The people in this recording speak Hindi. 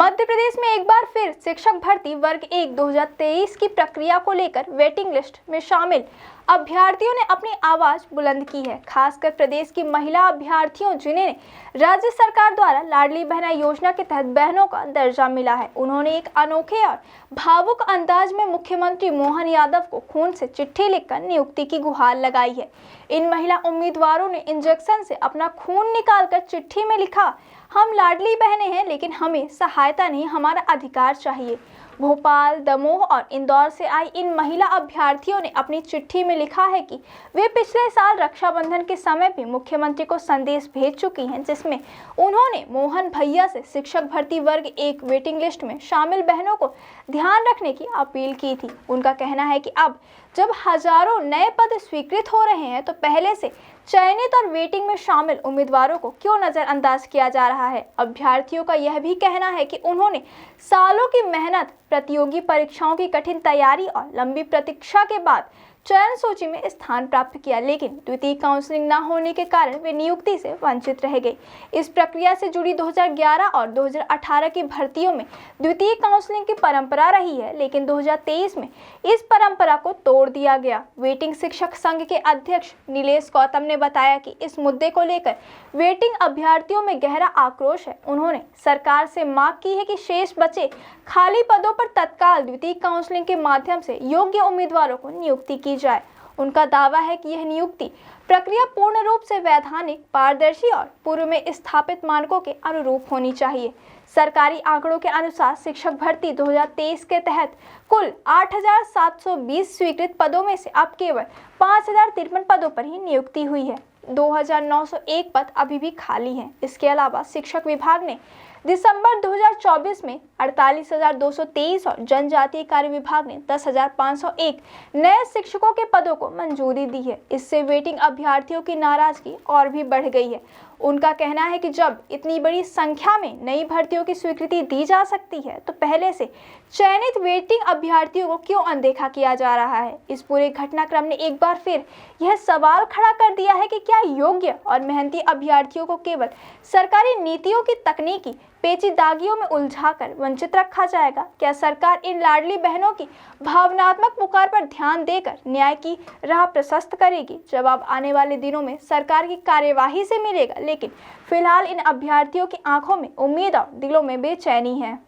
मध्य प्रदेश में एक बार फिर शिक्षक भर्ती वर्ग 1 2023 की प्रक्रिया को लेकर वेटिंग लिस्ट में शामिल अभ्यर्थियों ने अपनी आवाज बुलंद की है। खासकर प्रदेश की महिला अभ्यर्थियों जिन्हें राज्य सरकार द्वारा लाडली बहना योजना के तहत बहनों का दर्जा मिला है, उन्होंने एक अनोखे और भावुक अंदाज में मुख्यमंत्री मोहन यादव को खून से चिट्ठी लिखकर नियुक्ति की गुहार लगाई है। इन महिला उम्मीदवारों ने इंजेक्शन से अपना खून निकालकर चिट्ठी में लिखा, हम लाडली बहनें हैं लेकिन हमें सहायता नहीं, हमारा अधिकार चाहिए। भोपाल, दमोह और इंदौर से आई इन महिला अभ्यर्थियों ने अपनी चिट्ठी में लिखा है कि वे पिछले साल रक्षाबंधन के समय भी मुख्यमंत्री को संदेश भेज चुकी हैं, जिसमें उन्होंने मोहन भैया से शिक्षक भर्ती वर्ग 1 वेटिंग लिस्ट में शामिल बहनों को ध्यान रखने की अपील की थी। उनका कहना है कि अब जब हजारों नए पद स्वीकृत हो रहे हैं तो पहले से चयनित और वेटिंग में शामिल उम्मीदवारों को क्यों नजरअंदाज किया जा रहा है। अभ्यर्थियों का यह भी कहना है कि उन्होंने सालों की मेहनत, प्रतियोगी परीक्षाओं की कठिन तैयारी और लंबी प्रतीक्षा के बाद चयन सूची में स्थान प्राप्त किया, लेकिन द्वितीय काउंसलिंग न होने के कारण वे नियुक्ति से वंचित रह गए। इस प्रक्रिया से जुड़ी 2011 और 2018 की भर्तियों में द्वितीय काउंसलिंग की परंपरा रही है, लेकिन 2023 में इस परंपरा को तोड़ दिया गया। वेटिंग शिक्षक संघ के अध्यक्ष नीलेश गौतम ने बताया कि इस मुद्दे को लेकर वेटिंग अभ्यर्थियों में गहरा आक्रोश है। उन्होंने सरकार से मांग की है कि शेष बचे खाली पदों पर तत्काल द्वितीय काउंसलिंग के माध्यम से योग्य उम्मीदवारों को नियुक्ति की जाए। उनका दावा है कि यह नियुक्ति प्रक्रिया पूर्ण रूप से वैधानिक, पारदर्शी और पूर्व में स्थापित मानकों के अनुरूप होनी चाहिए। सरकारी आंकड़ों के अनुसार शिक्षक भर्ती 2023 के तहत कुल 8,720 स्वीकृत पदों में से अब केवल 5,053 पदों पर ही नियुक्ति हुई है। 2,901 पद अभी भी खाली हैं। इसके अलावा शिक्षक विभाग ने दिसंबर 2024 में 48,223 और जनजातीय कार्य विभाग ने 10,501 नए शिक्षकों के पदों को मंजूरी दी है। इससे वेटिंग अभ्यर्थियों की नाराजगी और भी बढ़ गई है। उनका कहना है कि जब इतनी बड़ी संख्या में नई भर्तियों की स्वीकृति दी जा सकती है तो पहले से चयनित वेटिंग अभ्यर्थियों को क्यों अनदेखा किया जा रहा है। इस पूरे घटनाक्रम ने एक बार फिर यह सवाल खड़ा कर दिया है कि क्या योग्य और मेहनती अभ्यर्थियों को केवल सरकारी नीतियों की तकनीकी पेचीदगियों में उलझाकर वंचित रखा जाएगा। क्या सरकार इन लाडली बहनों की भावनात्मक पुकार पर ध्यान देकर न्याय की राह प्रशस्त करेगी? जवाब आने वाले दिनों में सरकार की कार्यवाही से मिलेगा, लेकिन फिलहाल इन अभ्यर्थियों की आंखों में उम्मीद और दिलों में बेचैनी है।